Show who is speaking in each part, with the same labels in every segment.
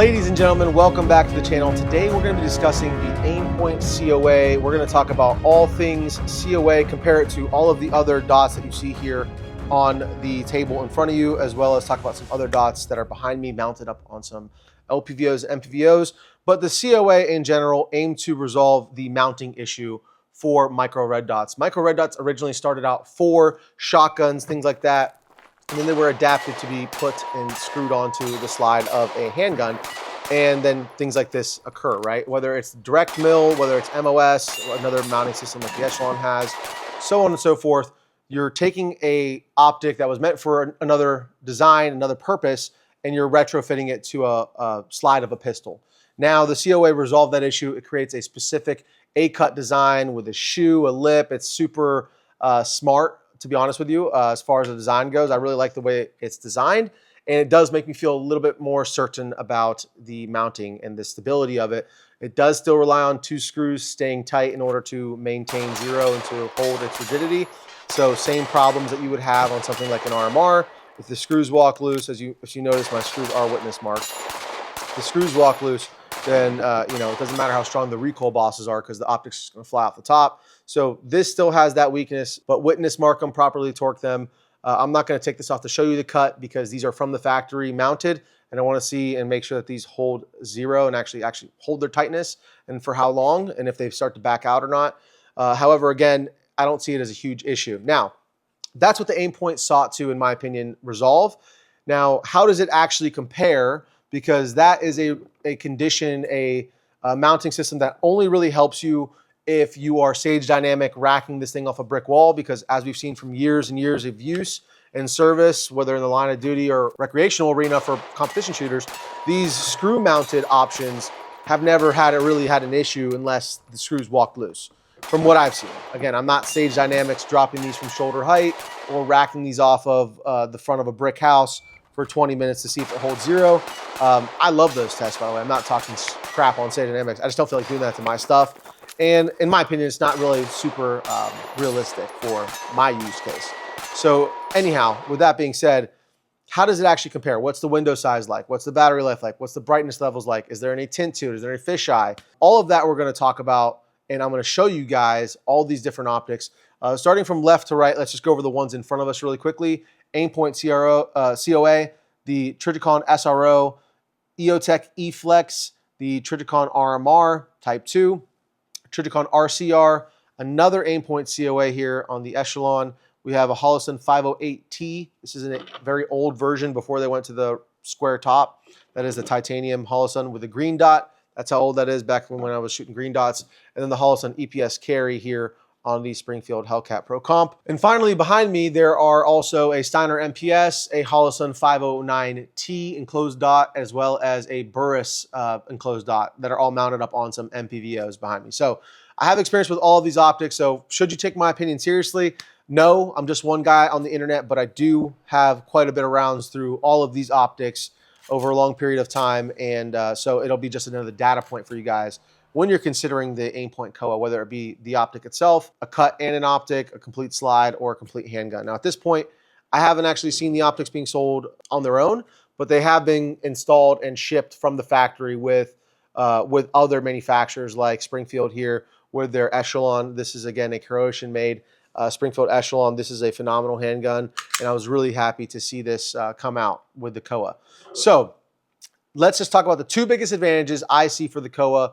Speaker 1: Ladies and gentlemen, welcome back to the channel. Today we're going to be discussing the AimPoint COA. We're going to talk about all things COA, compare it to all of the other dots that you see here on the table in front of you, as well as talk about some other dots that are behind me mounted up on some LPVOs and MPVOs. But the COA in general aim to resolve the mounting issue for micro red dots. Micro red dots originally started out for shotguns, things like that. And then they were adapted to be put and screwed onto the slide of a handgun. And then things like this occur, right? Whether it's direct mill, whether it's MOS, or another mounting system like the Echelon has, so on and so forth. You're taking a optic that was meant for another design, another purpose, and you're retrofitting it to a slide of a pistol. Now the COA resolved that issue. It creates a specific A-cut design with a shoe, a lip. It's super smart, to be honest with you, as far as the design goes. I really like the way it's designed, and it does make me feel a little bit more certain about the mounting and the stability of it. It does still rely on 2 screws staying tight in order to maintain 0 and to hold its rigidity. So same problems that you would have on something like an RMR. If the screws walk loose, as you notice, my screws are witness marked. If the screws walk loose, then it doesn't matter how strong the recoil bosses are because the optic's just going to fly off the top. So this still has that weakness, but witness mark them, properly torque them. I'm not going to take this off to show you the cut because these are from the factory mounted, and I want to see and make sure that these hold 0 and actually hold their tightness and for how long and if they start to back out or not. However, again, I don't see it as a huge issue. Now, that's what the AimPoint sought to, in my opinion, resolve. Now, how does it actually compare? Because that is a condition, a mounting system that only really helps you if you are Sage Dynamic racking this thing off a brick wall, because as we've seen from years and years of use and service, whether in the line of duty or recreational arena for competition shooters, these screw mounted options have never really had an issue unless the screws walk loose, from what I've seen. Again, I'm not Sage Dynamics dropping these from shoulder height or racking these off of the front of a brick house for 20 minutes to see if it holds 0. I love those tests, by the way. I'm not talking crap on Sage Dynamics. I just don't feel like doing that to my stuff. And in my opinion, it's not really super realistic for my use case. So anyhow, with that being said, how does it actually compare? What's the window size like? What's the battery life like? What's the brightness levels like? Is there any tint to it? Is there any fisheye? All of that we're going to talk about, and I'm going to show you guys all these different optics. Starting from left to right, let's just go over the ones in front of us really quickly. AimPoint COA, the Trijicon SRO, EOTech eFlex, the Trijicon RMR Type 2, Trijicon RCR, another AimPoint COA here on the Echelon. We have a Holosun 508T. This is a very old version before they went to the square top. That is the titanium Holosun with a green dot. That's how old that is, back when I was shooting green dots. And then the Holosun EPS carry here on the Springfield Hellcat Pro Comp. And finally, behind me, there are also a Steiner MPS, a Holosun 509T enclosed dot, as well as a Burris enclosed dot that are all mounted up on some MPVOs behind me. So I have experience with all of these optics. So should you take my opinion seriously? No, I'm just one guy on the internet, but I do have quite a bit of rounds through all of these optics over a long period of time. And so it'll be just another data point for you guys when you're considering the AimPoint COA, whether it be the optic itself, a cut and an optic, a complete slide, or a complete handgun. Now, at this point, I haven't actually seen the optics being sold on their own, but they have been installed and shipped from the factory with other manufacturers like Springfield here with their Echelon. This is, again, a Croatian-made Springfield Echelon. This is a phenomenal handgun, and I was really happy to see this come out with the COA. So let's just talk about the 2 biggest advantages I see for the COA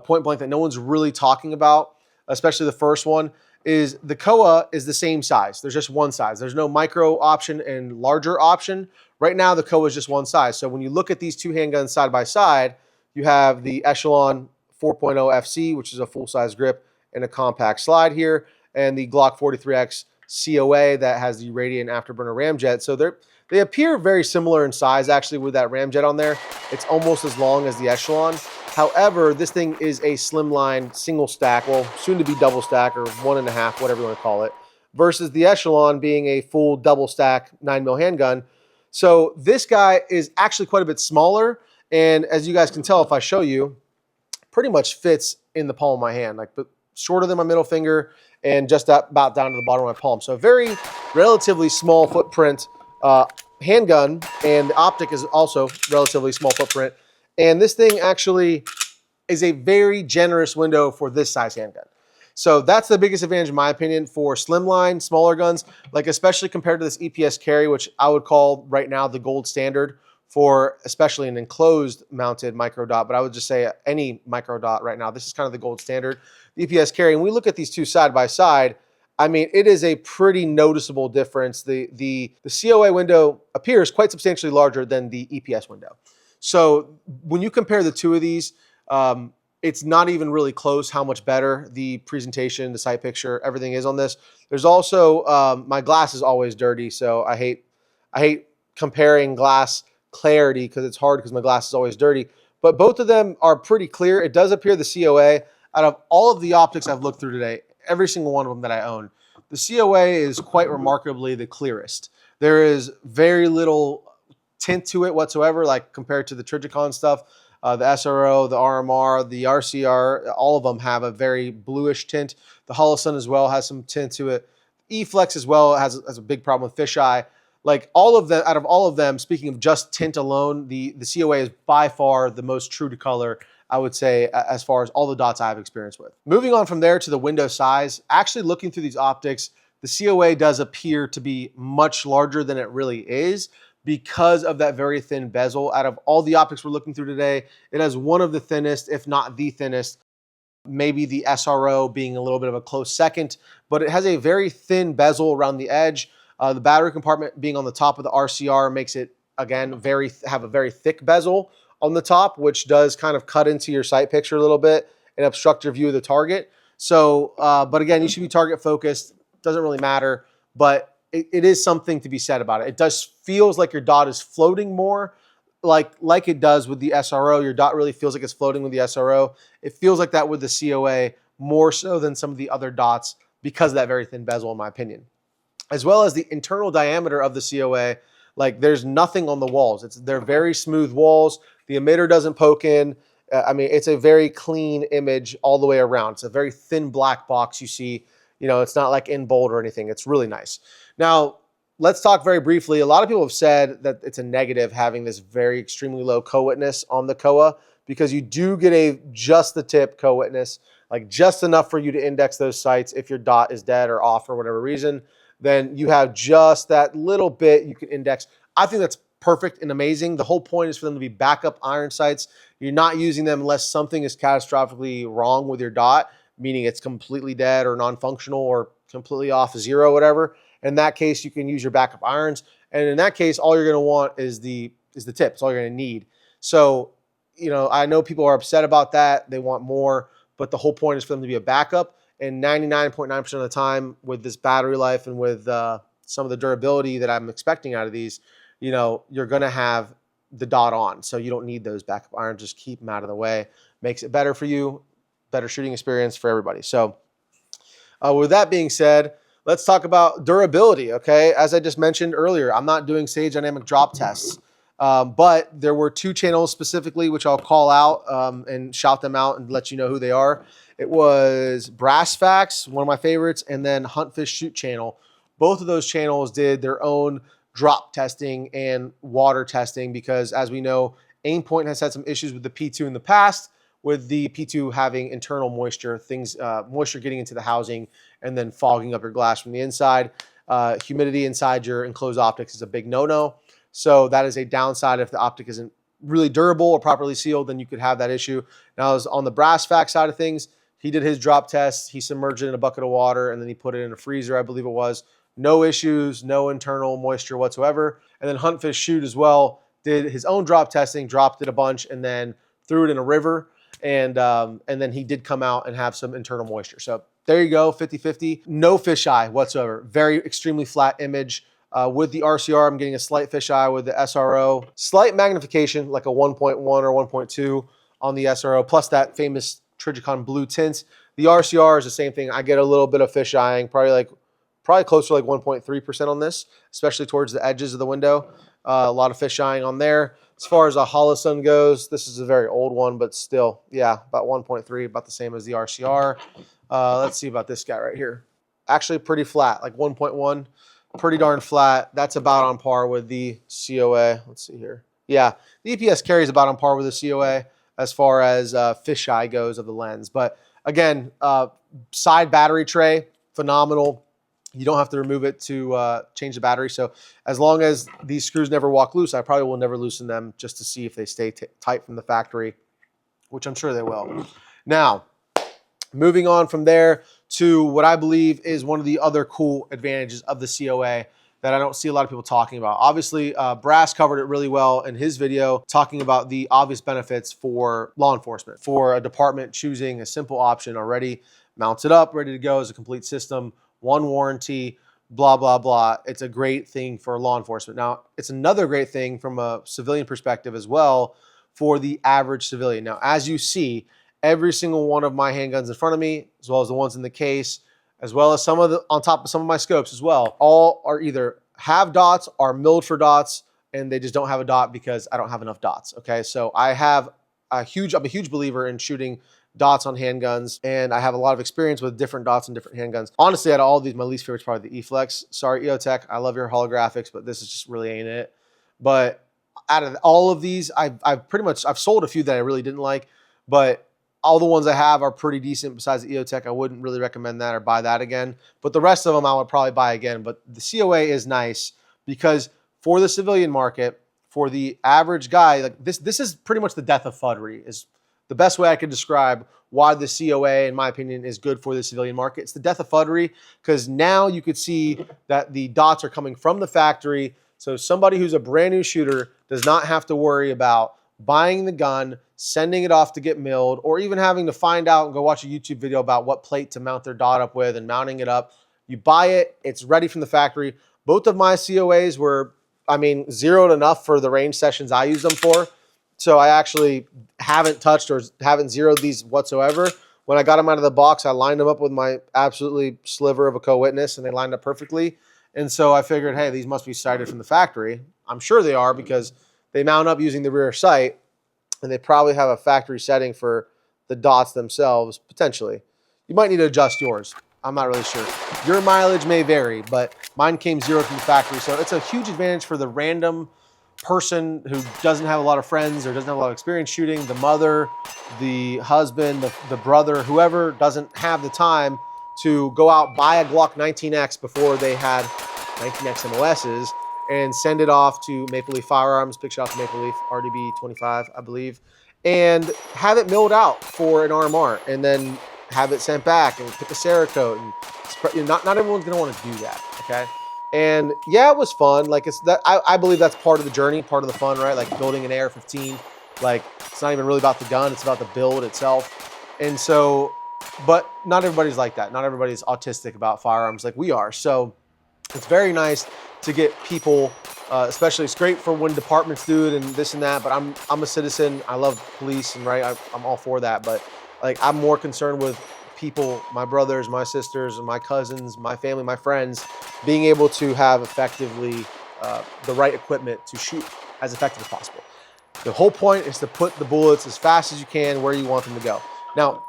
Speaker 1: point blank that no one's really talking about, especially the first one, is the COA is the same size. There's just one size. There's no micro option and larger option. Right now, the COA is just one size. So when you look at these 2 handguns side by side, you have the Echelon 4.0 FC, which is a full-size grip and a compact slide here, and the Glock 43X COA that has the Radiant Afterburner ramjet. So they appear very similar in size, actually, with that ramjet on there. It's almost as long as the Echelon. However, this thing is a slimline single stack, well, soon to be double stack or 1.5, whatever you want to call it, versus the Echelon being a full double stack 9mm handgun. So this guy is actually quite a bit smaller, and as you guys can tell if I show you, pretty much fits in the palm of my hand, like shorter than my middle finger and just about down to the bottom of my palm. So a very relatively small footprint handgun, and the optic is also relatively small footprint. And this thing actually is a very generous window for this size handgun. So that's the biggest advantage in my opinion for slimline, smaller guns, like especially compared to this EPS carry, which I would call right now the gold standard for especially an enclosed mounted micro dot, but I would just say any micro dot right now. This is kind of the gold standard, the EPS carry. And we look at these two side by side, I mean, it is a pretty noticeable difference. The COA window appears quite substantially larger than the EPS window. So when you compare the two of these, it's not even really close how much better the presentation, the sight picture, everything is on this. There's also, my glass is always dirty, so I hate comparing glass clarity because it's hard because my glass is always dirty. But both of them are pretty clear. It does appear the COA, out of all of the optics I've looked through today, every single one of them that I own, the COA is quite remarkably the clearest. There is very little tint to it whatsoever, like compared to the Trijicon stuff. The SRO, the RMR, the RCR, all of them have a very bluish tint. The Holosun as well has some tint to it. E-Flex as well has a big problem with fisheye. Like all of them, out of all of them, speaking of just tint alone, the COA is by far the most true to color, I would say, as far as all the dots I have experience with. Moving on from there to the window size, actually looking through these optics, the COA does appear to be much larger than it really is, because of that very thin bezel. Out of all the optics we're looking through today, it has one of the thinnest, if not the thinnest, maybe the SRO being a little bit of a close second, but it has a very thin bezel around the edge. The battery compartment being on the top of the RCR makes it, again, have a very thick bezel on the top, which does kind of cut into your sight picture a little bit and obstruct your view of the target. So, but again, you should be target focused. Doesn't really matter, but it is something to be said about it. It does feels like your dot is floating more, like it does with the SRO. Your dot really feels like it's floating with the SRO. It feels like that with the COA more so than some of the other dots because of that very thin bezel, in my opinion. As well as the internal diameter of the COA, like there's nothing on the walls. They're very smooth walls. The emitter doesn't poke in. I mean, it's a very clean image all the way around. It's a very thin black box you see. You know, it's not like in bold or anything. It's really nice. Now, let's talk very briefly. A lot of people have said that it's a negative having this very extremely low co-witness on the COA because you do get a just the tip co-witness, like just enough for you to index those sites if your dot is dead or off for whatever reason. Then you have just that little bit you can index. I think that's perfect and amazing. The whole point is for them to be backup iron sights. You're not using them unless something is catastrophically wrong with your dot, meaning it's completely dead or non-functional or completely off zero, whatever. In that case, you can use your backup irons. And in that case, all you're going to want is the tip. It's all you're going to need. So, you know, I know people are upset about that. They want more, but the whole point is for them to be a backup. And 99.9% of the time with this battery life and with some of the durability that I'm expecting out of these, you know, you're going to have the dot on. So you don't need those backup irons. Just keep them out of the way. Makes it better for you, better shooting experience for everybody. So with that being said, let's talk about durability, okay? As I just mentioned earlier, I'm not doing Sage Dynamic drop tests, but there were two channels specifically, which I'll call out and shout them out and let you know who they are. It was Brass Facts, one of my favorites, and then Hunt Fish Shoot channel. Both of those channels did their own drop testing and water testing because, as we know, AimPoint has had some issues with the P2 in the past, with the P2 having internal moisture, moisture getting into the housing and then fogging up your glass from the inside. Humidity inside your enclosed optics is a big no-no. So that is a downside if the optic isn't really durable or properly sealed, then you could have that issue. Now, as on the Brass Fact side of things, he did his drop test. He submerged it in a bucket of water and then he put it in a freezer, I believe it was. No issues, no internal moisture whatsoever. And then Hunt Fish Shoot as well did his own drop testing, dropped it a bunch, and then threw it in a river. And then he did come out and have some internal moisture. So there you go, 50-50. No fisheye whatsoever. Very extremely flat image. With the RCR, I'm getting a slight fisheye. With the SRO, slight magnification, like a 1.1 or 1.2 on the SRO, plus that famous Trijicon blue tint. The RCR is the same thing. I get a little bit of fisheyeing, probably close to like 1.3% on this, especially towards the edges of the window. A lot of fisheyeing on there. As far as a Holosun goes, this is a very old one, but still, yeah, about 1.3, about the same as the RCR. Let's see about this guy right here. Actually pretty flat, like 1.1, pretty darn flat. That's about on par with the COA. Let's see here. Yeah, the EPS carry is about on par with the COA as far as fisheye goes of the lens. But again, side battery tray, phenomenal. You don't have to remove it to change the battery. So as long as these screws never walk loose, I probably will never loosen them just to see if they stay tight from the factory, which I'm sure they will. Now, moving on from there to what I believe is one of the other cool advantages of the COA that I don't see a lot of people talking about. Obviously, Brass covered it really well in his video, talking about the obvious benefits for law enforcement, for a department choosing a simple option already mounted up, ready to go as a complete system, one warranty, blah, blah, blah. It's a great thing for law enforcement. Now, it's another great thing from a civilian perspective as well for the average civilian. Now, as you see, every single one of my handguns in front of me, as well as the ones in the case, as well as some of the on top of some of my scopes as well, all are either have dots, are milled for dots, and they just don't have a dot because I don't have enough dots. Okay, so I'm a huge believer in shooting dots on handguns, and I have a lot of experience with different dots and different handguns. Honestly, out of all of these, my least favorite is probably the E-Flex. Sorry, EOTech, I love your holographics, but this is just really ain't it. But out of all of these, I've sold a few that I really didn't like, but all the ones I have are pretty decent besides the EOTech. I wouldn't really recommend that or buy that again. But the rest of them I would probably buy again. But the COA is nice because for the civilian market, for the average guy, like this is pretty much the death of fuddery, is the best way I could describe why the COA, in my opinion, is good for the civilian market. It's the death of fuddery because now you could see that the dots are coming from the factory. So somebody who's a brand new shooter does not have to worry about buying the gun, sending it off to get milled, or even having to find out and go watch a YouTube video about what plate to mount their dot up with and mounting it up. You buy it, it's ready from the factory. Both of my COAs were, zeroed enough for the range sessions I use them for. So I actually haven't touched or haven't zeroed these whatsoever. When I got them out of the box, I lined them up with my absolutely sliver of a co-witness, and they lined up perfectly. And so I figured, hey, these must be sighted from the factory. I'm sure they are because they mount up using the rear sight, and they probably have a factory setting for the dots themselves, potentially. You might need to adjust yours. I'm not really sure. Your mileage may vary, but mine came zero from the factory. So it's a huge advantage for the random person who doesn't have a lot of friends or doesn't have a lot of experience shooting, the mother, the husband, the brother, whoever doesn't have the time to go out, buy a Glock 19X before they had 19X MOSs, and send it off to Maple Leaf Firearms, big shout out to Maple Leaf, RDB 25, I believe, and have it milled out for an RMR, and then have it sent back and pick a Cerakote. And not everyone's gonna want to do that, okay? And yeah, it was fun. Like I believe that's part of the journey, part of the fun, right? Like building an AR-15. Like it's not even really about the gun; it's about the build itself. And so, but not everybody's like that. Not everybody's autistic about firearms like we are. So it's very nice to get people, especially it's great for when departments do it and this and that, but I'm a citizen. I love police and I'm all for that. But like, I'm more concerned with people, my brothers, my sisters, my cousins, my family, my friends, being able to have effectively the right equipment to shoot as effective as possible. The whole point is to put the bullets as fast as you can where you want them to go. Now,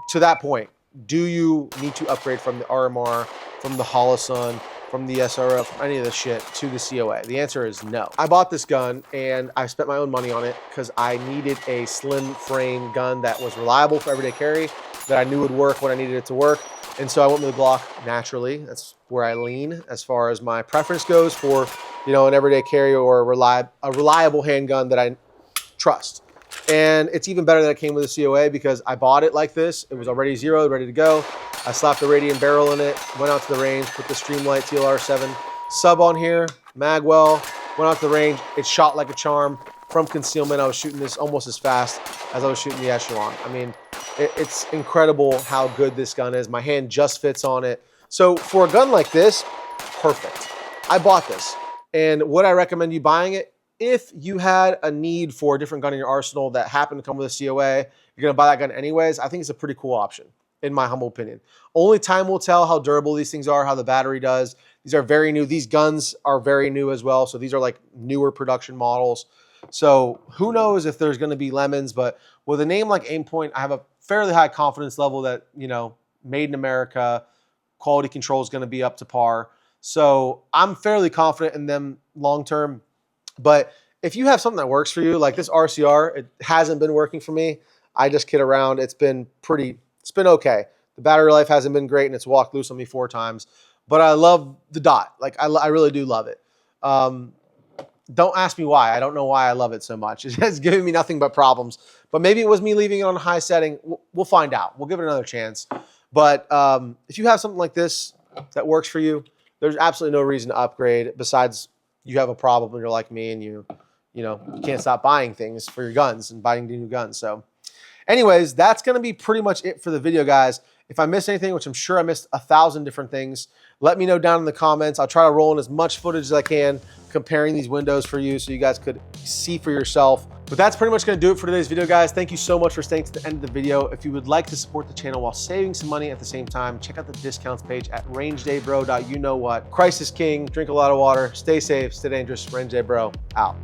Speaker 1: to that point, do you need to upgrade from the RMR, from the Holosun, from the SRO, from any of this shit to the COA? The answer is no. I bought this gun and I spent my own money on it because I needed a slim frame gun that was reliable for everyday carry, that I knew would work when I needed it to work. And so I went with the Glock naturally. That's where I lean as far as my preference goes for, an everyday carry or a reliable handgun that I trust. And it's even better that it came with a COA because I bought it like this. It was already zeroed, ready to go. I slapped the radium barrel in it, went out to the range, put the Streamlight TLR7 sub on here, magwell, went out to the range. It shot like a charm. From concealment, I was shooting this almost as fast as I was shooting the Echelon. I mean, it's incredible how good this gun is. My hand just fits on it. So for a gun like this, perfect. I bought this. And would I recommend you buying it? If you had a need for a different gun in your arsenal that happened to come with a COA, you're going to buy that gun anyways, I think it's a pretty cool option, in my humble opinion. Only time will tell how durable these things are, how the battery does. These are very new. These guns are very new as well. So these are like newer production models. So who knows if there's going to be lemons, but with a name like AimPoint, I have a fairly high confidence level that, made in America, quality control is going to be up to par. So I'm fairly confident in them long-term. But if you have something that works for you, like this RCR, it hasn't been working for me. I just kid around. It's been okay. The battery life hasn't been great, and it's walked loose on me 4 times. But I love the Dot. Like I really do love it. Don't ask me why. I don't know why I love it so much. It's giving me nothing but problems. But maybe it was me leaving it on a high setting. We'll find out. We'll give it another chance. But if you have something like this that works for you, there's absolutely no reason to upgrade besides you have a problem and you're like me and you can't stop buying things for your guns and buying new guns. So anyways, that's going to be pretty much it for the video, guys. If I missed anything, which I'm sure I missed 1,000 different things, let me know down in the comments. I'll try to roll in as much footage as I can comparing these windows for you so you guys could see for yourself. But that's pretty much going to do it for today's video, guys. Thank you so much for staying to the end of the video. If you would like to support the channel while saving some money at the same time, check out the discounts page at rangedaybro.you-know-what. Christ is king. Drink a lot of water. Stay safe. Stay dangerous. Range Day Bro out.